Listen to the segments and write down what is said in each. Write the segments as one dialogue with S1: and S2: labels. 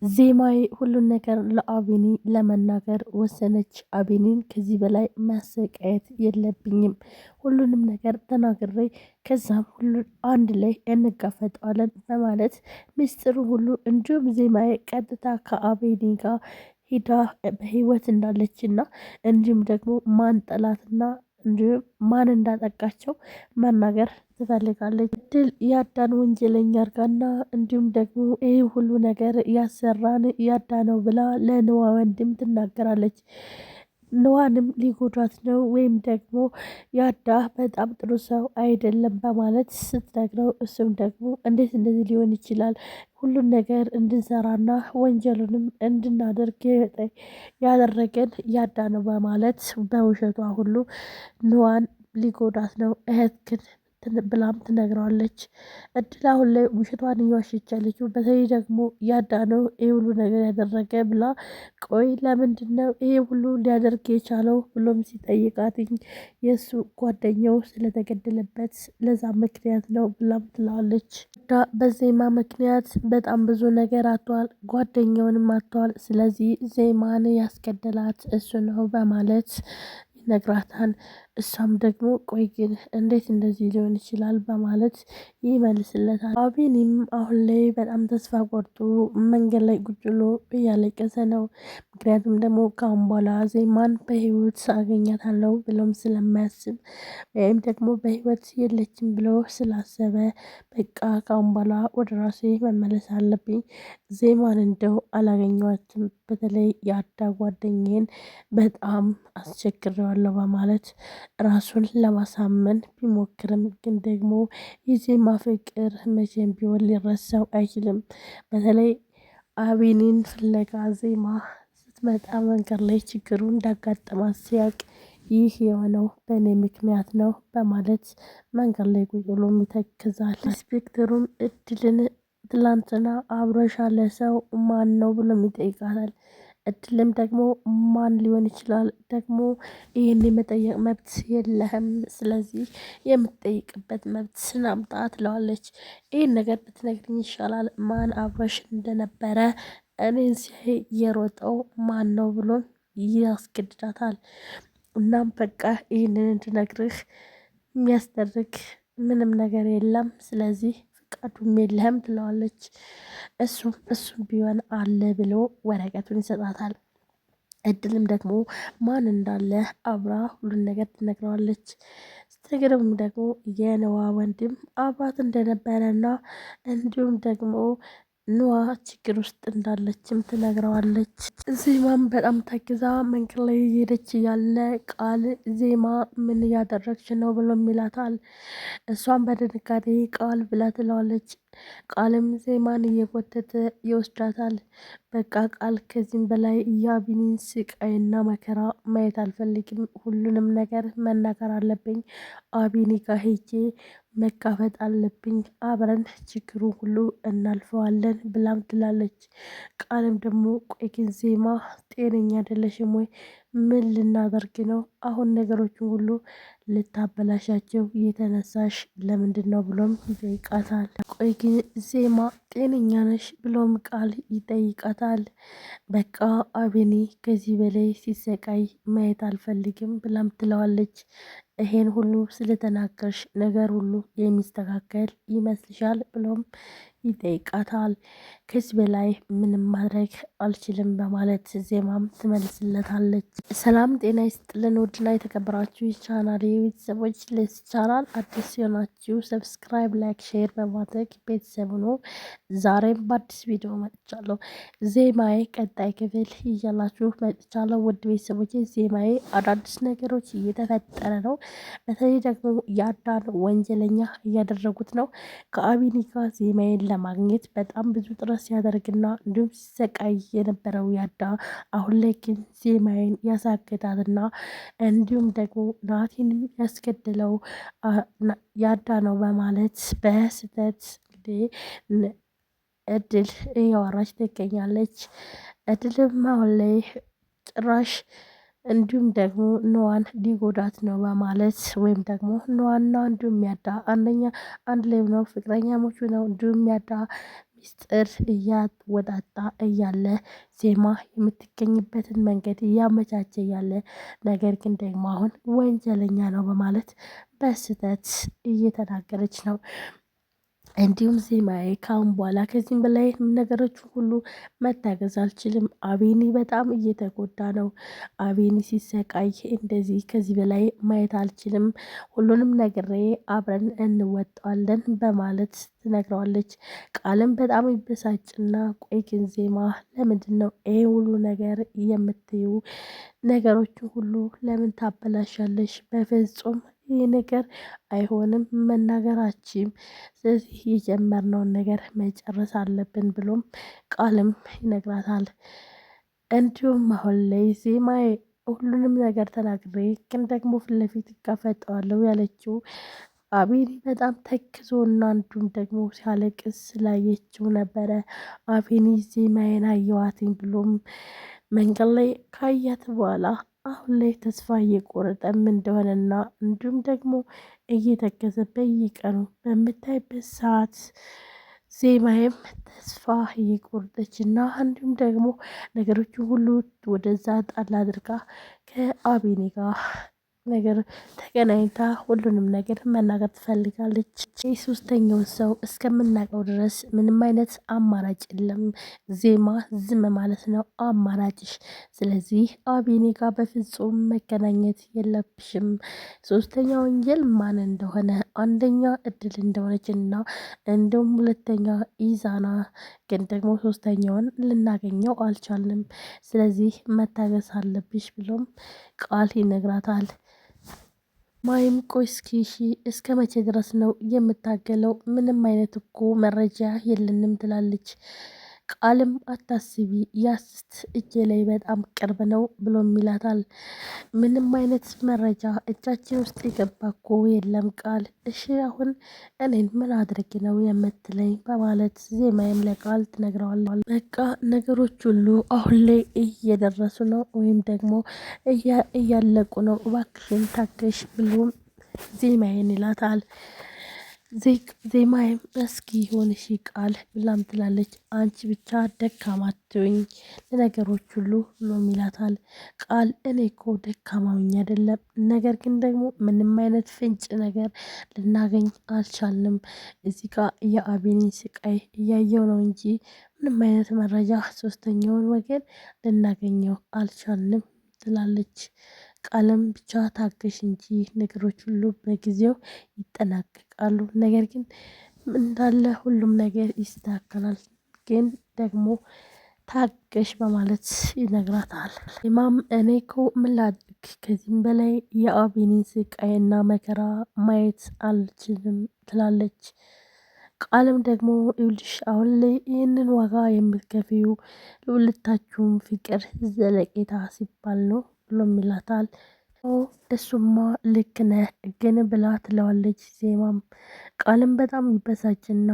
S1: ዜማዊ ሁሉን ነገር ለአቢኒ ለመናገር ወሰነች። አቢኒን ከዚህ በላይ ማሰቃየት የለብኝም፣ ሁሉንም ነገር ተናግሬ ከዛም ሁሉን አንድ ላይ እንጋፈጠዋለን በማለት ምስጢሩ ሁሉ እንዲሁም ዜማዊ ቀጥታ ከአቢኒ ጋር ሂዳ በህይወት እንዳለችና እንዲሁም ደግሞ ማን ጠላትና እንዲሁም ማን እንዳጠቃቸው መናገር ትፈልጋለች። እድል ያዳን ወንጀለኛ አርጋና እንዲሁም ደግሞ ይህ ሁሉ ነገር ያሰራን ያዳ ነው ብላ ለንዋ ወንድም ትናገራለች። ንዋንም ሊጎዳት ነው ወይም ደግሞ ያዳ በጣም ጥሩ ሰው አይደለም በማለት ስትነግረው እሱም ደግሞ እንዴት እንደዚህ ሊሆን ይችላል? ሁሉን ነገር እንድንሰራና ወንጀሉንም እንድናደርግ ያደረገን ያዳ ነው በማለት በውሸቷ ሁሉ ንዋን ሊጎዳት ነው እህት ግን ብላም ትነግረዋለች። እድል አሁን ላይ ውሸቷን እየዋሸች ያለችው በተለይ ደግሞ ያዳነው ይሄ ሁሉ ነገር ያደረገ ብላ ቆይ ለምንድነው ይሄ ሁሉ ሊያደርግ የቻለው ብሎም ሲጠይቃትኝ የእሱ ጓደኛው ስለተገደለበት ለዛ ምክንያት ነው ብላም ትለዋለች። በዜማ ምክንያት በጣም ብዙ ነገር አጥቷል፣ ጓደኛውንም አጥቷል። ስለዚህ ዜማን ያስገደላት እሱ ነው በማለት ይነግራታል። እሷም ደግሞ ቆይ ግን እንዴት እንደዚህ ሊሆን ይችላል በማለት ይመልስለታል። አቢኒም አሁን ላይ በጣም ተስፋ ቆርጦ መንገድ ላይ ቁጭ ብሎ እያለቀሰ ነው። ምክንያቱም ደግሞ ከአሁን በኋላ ዜማን በህይወት አገኛታለሁ ብሎም ስለማያስብ ወይም ደግሞ በህይወት የለችም ብሎ ስላሰበ በቃ ከአሁን በኋላ ወደ ራሴ መመለስ አለብኝ፣ ዜማን እንደው አላገኘኋትም፣ በተለይ የአዳ ጓደኛዬን በጣም አስቸግሬዋለሁ በማለት ራሱን ለማሳመን ቢሞክርም ግን ደግሞ የዜማ ፍቅር መቼም ቢሆን ሊረሳው አይችልም። በተለይ አቢኒን ፍለጋ ዜማ ስትመጣ መንገድ ላይ ችግሩ እንዳጋጠማት ሲያውቅ ይህ የሆነው በእኔ ምክንያት ነው በማለት መንገድ ላይ ቁጭ ብሎ ይተክዛል። ኢንስፔክተሩም እድልን ትላንትና አብሮሽ ያለ ሰው ማን ነው ብሎ ይጠይቃታል። እድልም ደግሞ ማን ሊሆን ይችላል ደግሞ ይህን የመጠየቅ መብት የለህም፣ ስለዚህ የምትጠይቅበት መብት ስናምጣ ትለዋለች። ይህን ነገር ብትነግርኝ ይሻላል፣ ማን አብሮሽ እንደነበረ እኔን ሲያይ የሮጠው ማን ነው ብሎ ያስገድዳታል። እናም በቃ ይህንን እንድነግርህ የሚያስደርግ ምንም ነገር የለም፣ ስለዚህ ፍቃዱም የለህም ትለዋለች። እሱም ቢሆን አለ ብሎ ወረቀቱን ይሰጣታል። እድልም ደግሞ ማን እንዳለ አብራ ሁሉን ነገር ትነግረዋለች። ስትነግረውም ደግሞ የንዋ ወንድም አብራት እንደነበረና እንዲሁም ደግሞ ንዋ ችግር ውስጥ እንዳለችም ትነግረዋለች። ዜማም በጣም ታግዛ መንገድ ላይ እየሄደች ያለ ቃል ዜማ ምን እያደረግች ነው ብሎ ይላታል። እሷም በድንጋጤ ቃል ብላ ትለዋለች። ቃልም ዜማን እየጎተተ ይወስዳታል። በቃ ቃል ከዚህም በላይ የአቢኒን ስቃይና መከራ ማየት አልፈልግም፣ ሁሉንም ነገር መናገር አለብኝ፣ አቢኒ ጋር ሄጄ መጋፈጥ አለብኝ፣ አብረን ችግሩ ሁሉ እናልፈዋለን ብላም ትላለች። ቃልም ደግሞ ቆይ ግን ዜማ ጤነኛ አይደለሽም ወይ? ምን ልናደርግ ነው? አሁን ነገሮችን ሁሉ ልታበላሻቸው የተነሳሽ ለምንድን ነው ብሎም ይጠይቃታል። ቆይ ግን ዜማ ጤነኛ ነሽ ብሎም ቃል ይጠይቃታል። በቃ አቢኒ ከዚህ በላይ ሲሰቃይ ማየት አልፈልግም ብላም ትለዋለች። ይሄን ሁሉ ስለተናገርሽ ነገር ሁሉ የሚስተካከል ይመስልሻል ብሎም ይጠይቃታል። ከዚህ በላይ ምንም ማድረግ አልችልም በማለት ዜማም ትመልስለታለች። ሰላም ጤና ይስጥልን ውድና የተከበራችሁ የቻናል ቤተሰቦች፣ ለዚህ ቻናል አዲስ ሲሆናችሁ ሰብስክራይብ፣ ላይክ፣ ሼር በማድረግ ቤተሰብ ነው። ዛሬም በአዲስ ቪዲዮ መጥቻለሁ። ዜማዬ ቀጣይ ክፍል ይዤላችሁ መጥቻለሁ። ውድ ቤተሰቦች ዜማዬ አዳዲስ ነገሮች እየተፈጠረ ነው። በተለይ ደግሞ ያዳን ወንጀለኛ እያደረጉት ነው። ከአቢኒ ጋር ዜማዬን ለማግኘት በጣም ብዙ ጥረት ሲያደርግና እንዲሁም ሲሰቃይ የነበረው ያዳ አሁን ላይ ግን ዜማዬን ያሳገዳትና እንዲሁም ደግሞ ናቲንም ያስገድለው ያዳ ነው በማለት በስህተት እንግዲህ እድል እያወራች ትገኛለች። እድልም አሁን ላይ ጭራሽ እንዲሁም ደግሞ ንዋን ሊጎዳት ነው በማለት ወይም ደግሞ ንዋና እንዲሁም ያዳ አንደኛ አንድ ላይ ነው ፍቅረኛሞቹ ነው እንዲሁም ያዳ ሚስጥር እያወጣጣ እያለ ዜማ የምትገኝበትን መንገድ እያመቻቸ እያለ ነገር ግን ደግሞ አሁን ወንጀለኛ ነው በማለት በስህተት እየተናገረች ነው። እንዲሁም ዜማዬ ካሁን በኋላ ከዚህም በላይ ነገሮች ሁሉ መታገዝ አልችልም። አቤኒ በጣም እየተጎዳ ነው። አቤኒ ሲሰቃይ እንደዚህ ከዚህ በላይ ማየት አልችልም። ሁሉንም ነግሬ አብረን እንወጣዋለን በማለት ትነግረዋለች። ቃልም በጣም ይበሳጭና ቆይ ግን ዜማ ለምንድን ነው ይሄ ሁሉ ነገር የምትዩ? ነገሮችን ሁሉ ለምን ታበላሻለሽ? በፍጹም ይህ ነገር አይሆንም መናገራችም። ስለዚህ የጀመርነውን ነገር መጨረስ አለብን ብሎም ቃልም ይነግራታል። እንዲሁም አሁን ላይ ዜማዬ ሁሉንም ነገር ተናግሬ ግን ደግሞ ፊት ለፊት እጋፈጠዋለሁ ያለችው አቤኒ በጣም ተክዞና እንዲሁም ደግሞ ሲያለቅስ ስላየችው ነበረ። አቤኒ ዜማዬን አየዋትኝ ብሎም መንገድ ላይ ካያት በኋላ አሁን ላይ ተስፋ እየቆረጠም እንደሆነና እንዲሁም ደግሞ እየተከዘ በየቀኑ በምታይበት ሰዓት ዜማዬም ተስፋ እየቆረጠች እና እንዲሁም ደግሞ ነገሮችን ሁሉ ወደዛ ጣል አድርጋ ከአቤኔ ጋር ነገር ተገናኝታ ሁሉንም ነገር መናገር ትፈልጋለች። ሶስተኛውን ሰው እስከምናውቀው ድረስ ምንም አይነት አማራጭ የለም። ዜማ ዝም ማለት ነው አማራጭሽ። ስለዚህ አቤኔ ጋር በፍጹም መገናኘት የለብሽም። ሶስተኛ ወንጀል ማን እንደሆነ አንደኛ እድል እንደሆነች እና እንዲሁም ሁለተኛ ኢዛና ግን ደግሞ ሶስተኛውን ልናገኘው አልቻልንም። ስለዚህ መታገስ አለብሽ ብሎም ቃል ይነግራታል። ማይም ቆይ እስኪ እሺ እስከ መቼ ድረስ ነው የምታገለው? ምንም አይነት እኮ መረጃ የለንም ትላለች። ቃልም አታስቢ ያስት እጄ ላይ በጣም ቅርብ ነው ብሎም ይላታል። ምንም አይነት መረጃ እጃችን ውስጥ የገባ እኮ የለም ቃል። እሺ አሁን እኔን ምን አድርግ ነው የምትለኝ? በማለት ዜማዬም ለቃል ትነግረዋለች። በቃ ነገሮች ሁሉ አሁን ላይ እየደረሱ ነው ወይም ደግሞ እያለቁ ነው፣ እባክሽን ታገሽ ብሎም ዜማዬን ይላታል። ዜማዬም እስኪ ይሆን እሺ ቃል ብላም ትላለች። አንቺ ብቻ ደካማ አትሁኝ ለነገሮች ሁሉ ብሎም ይላታል። ቃል እኔ እኮ ደካማውኝ አይደለም፣ ነገር ግን ደግሞ ምንም አይነት ፍንጭ ነገር ልናገኝ አልቻልንም። እዚህ ጋር የአቤኒን ስቃይ እያየው ነው እንጂ ምንም አይነት መረጃ ሶስተኛውን ወገን ልናገኘው አልቻልንም ትላለች። ቃልም ብቻ ታገሽ እንጂ ነገሮች ሁሉ በጊዜው ይጠናቀቃሉ፣ ነገር ግን እንዳለ ሁሉም ነገር ይስተካከላል፣ ግን ደግሞ ታገሽ በማለት ይነግራታል። ኢማም እኔ እኮ ምን ላድርግ ከዚህም በላይ የአቤኒን ስቃይና መከራ ማየት አልችልም ትላለች። ቃልም ደግሞ ይኸውልሽ አሁን ላይ ይህንን ዋጋ የምትከፊው ለሁለታችሁም ፍቅር ዘለቄታ ሲባል ነው ብሎም ይላታል። እሱማ ልክ ነህ ግን ብላ ትለዋለች ዜማም። ቃልም በጣም ይበሳጭና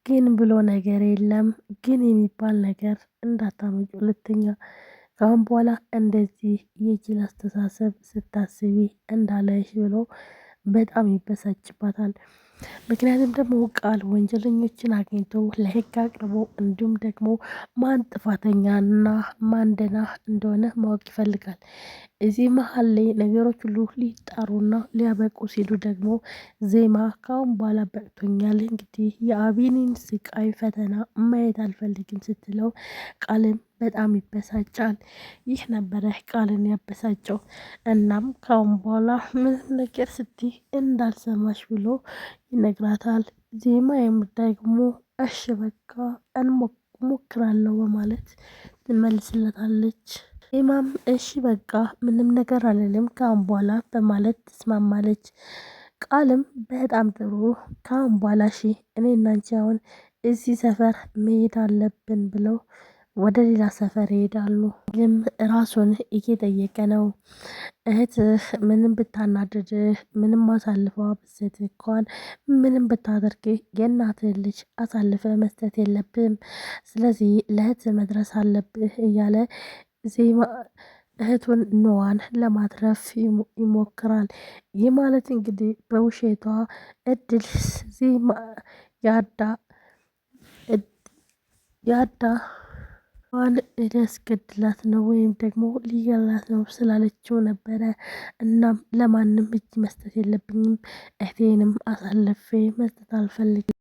S1: ግን ብሎ ነገር የለም ግን የሚባል ነገር እንዳታመጭ ሁለተኛ፣ ካሁን በኋላ እንደዚህ የጅል አስተሳሰብ ስታስቢ እንዳለሽ ብሎ በጣም ይበሳጭባታል። ምክንያቱም ደግሞ ቃል ወንጀለኞችን አግኝቶ ለህግ አቅርቦ እንዲሁም ደግሞ ማን ጥፋተኛና ማን ደህና እንደሆነ ማወቅ ይፈልጋል። እዚህ መሀል ላይ ነገሮች ሁሉ ሊጣሩና ሊያበቁ ሲሉ ደግሞ ዜማ ካሁን በኋላ በቅቶኛል፣ እንግዲህ የአቤኒን ስቃይ ፈተና ማየት አልፈልግም ስትለው ቃልም በጣም ይበሳጫል። ይህ ነበረ ቃልን ያበሳጨው። እናም ካሁን በኋላ ምንም ነገር ስትይ እንዳልሰማሽ ብሎ ይነግራታል። ዜማዬም ደግሞ እሺ በቃ ሞክራለሁ በማለት ትመልስለታለች። ዜማም እሺ በቃ ምንም ነገር አልልም ካሁን በኋላ በማለት ትስማማለች። ቃልም በጣም ጥሩ ካሁን በኋላ እሺ እኔ እና አንቺ አሁን እዚህ ሰፈር መሄድ አለብን ብለው ወደ ሌላ ሰፈር ይሄዳሉ። ግን ራሱን እየጠየቀ ነው። እህትህ ምንም ብታናድድህ ምንም አሳልፈ ብትሰጥህ እንኳን ምንም ብታደርግህ የእናትህ ልጅ አሳልፈ መስጠት የለብህም። ስለዚህ ለእህትህ መድረስ አለብህ እያለ ዜማ እህቱን ኖዋን ለማትረፍ ይሞክራል። ይህ ማለት እንግዲህ በውሸቷ እድል ዜማ ያዳ ያዳ ዋን ሊያስገድላት ነው ወይም ደግሞ ሊገላት ነው ስላለችው ነበረ። እናም ለማንም እጅ መስጠት የለብኝም፣ እህቴንም አሳልፌ መስጠት አልፈልግም